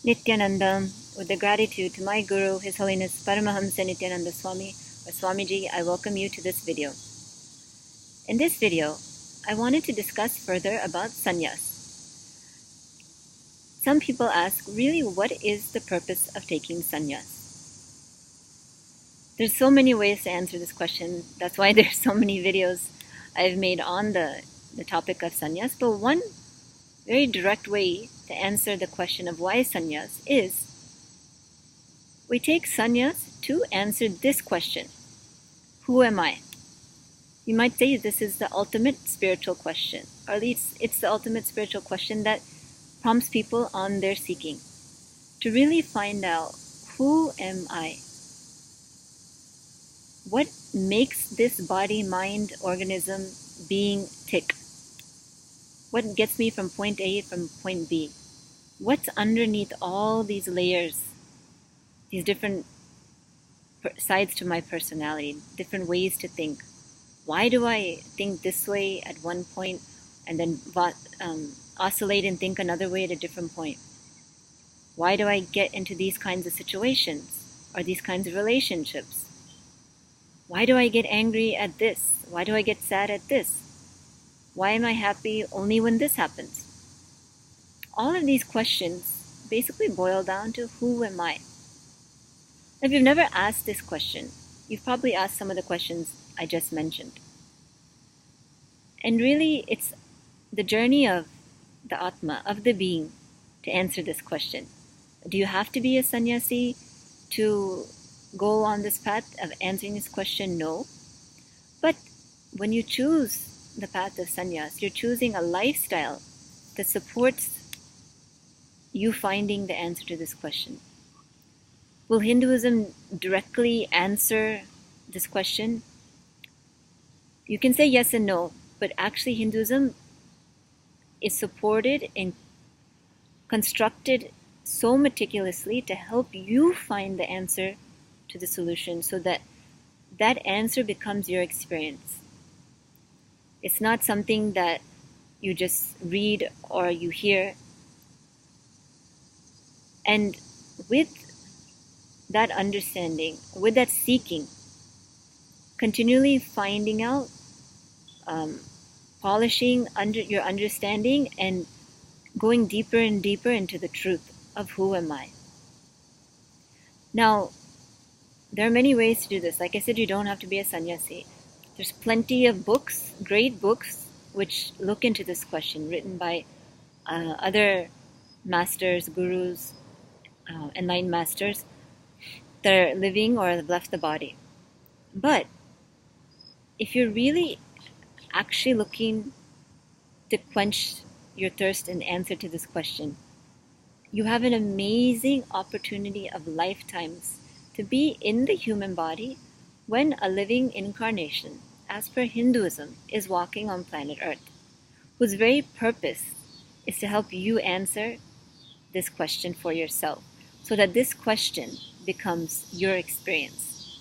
Nithyanandam, with the gratitude to my Guru, His Holiness Paramahamsa Nithyananda Swami, or Swamiji, I welcome you to this video. In this video, I wanted to discuss further about sanyas. Some people ask, really, what is the purpose of taking sanyas? There's so many ways to answer this question. That's why there's so many videos I've made on the topic of sanyas. But one very direct way to answer the question of why sanyas is we take sanyas to answer this question: who am I? You might say this is the ultimate spiritual question, or at least it's the ultimate spiritual question that prompts people on their seeking to really find out, who am I? What makes this body, mind, organism, being tick? What gets me from point A from point B? What's underneath all these layers, these different sides to my personality, different ways to think? Why do I think this way at one point and then oscillate and think another way at a different point? Why do I get into these kinds of situations or these kinds of relationships? Why do I get angry at this? Why do I get sad at this? Why am I happy only when this happens? All of these questions basically boil down to, who am I? If you've never asked this question, you've probably asked some of the questions I just mentioned. And really, it's the journey of the Atma, of the being, to answer this question. Do you have to be a sannyasi to go on this path of answering this question? No. But when you choose the path of sannyas, you're choosing a lifestyle that supports you finding the answer to this question. Will Hinduism directly answer this question? You can say yes and no, but actually Hinduism is supported and constructed so meticulously to help you find the answer to the solution, so that that answer becomes your experience. It's not something that you just read or you hear. And with that understanding, with that seeking, continually finding out, polishing your understanding and going deeper and deeper into the truth of who am I. Now, there are many ways to do this. Like I said, you don't have to be a sannyasi. There's plenty of books, great books, which look into this question, written by other masters, gurus, enlightened masters that are living or have left the body. But if you're really actually looking to quench your thirst and answer to this question, you have an amazing opportunity of lifetimes to be in the human body when a living incarnation, as per Hinduism, is walking on planet Earth, whose very purpose is to help you answer this question for yourself, so that this question becomes your experience.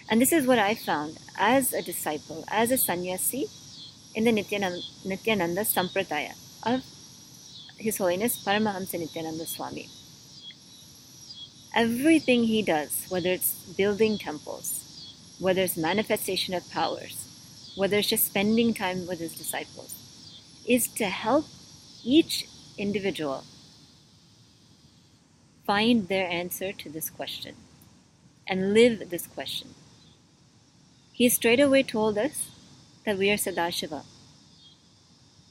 And this is what I found as a disciple, as a sannyasi in the Nithyananda Sampradaya of His Holiness Paramahamsa Nithyananda Swami. Everything he does, whether it's building temples, whether it's manifestation of powers, whether it's just spending time with his disciples, is to help each individual find their answer to this question and live this question. He straight away told us that we are Sadashiva.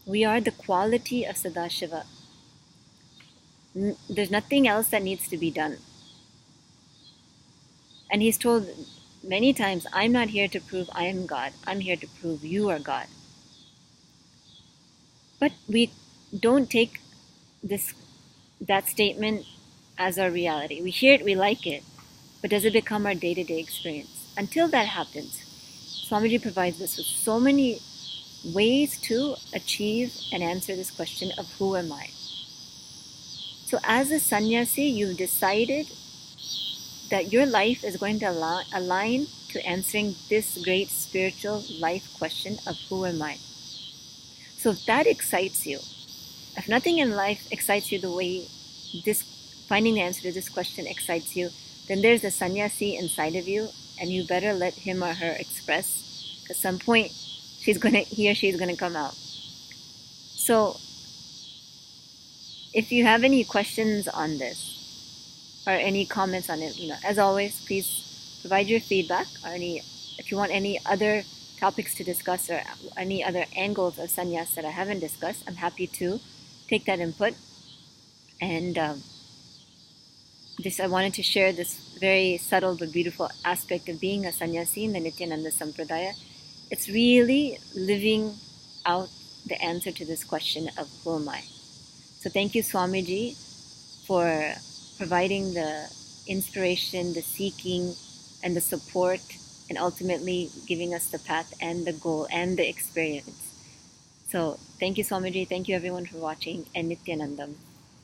We are the quality of Sadashiva. There's nothing else that needs to be done. And he's told many times, I'm not here to prove I am God. I'm here to prove you are God. But we don't take that statement as our reality. We hear it, we like it, but does it become our day-to-day experience? Until that happens, Swamiji provides us with so many ways to achieve and answer this question of who am I. So as a sannyasi, you've decided that your life is going to align to answering this great spiritual life question of who am I. So if that excites you, if nothing in life excites you the way this finding the answer to this question excites you, then there's a sannyasi inside of you, and you better let him or her express, because some point he or she is gonna come out. So if you have any questions on this or any comments on it, as always, please provide your feedback, or if you want any other topics to discuss or any other angles of sannyas that I haven't discussed, I'm happy to take that input. And I wanted to share this very subtle but beautiful aspect of being a sannyasi in the Nithyananda Sampradaya. It's really living out the answer to this question of who am I? So thank you, Swamiji, for providing the inspiration, the seeking, and the support, and ultimately giving us the path and the goal and the experience. So thank you, Swamiji. Thank you, everyone, for watching, and Nithyanandam.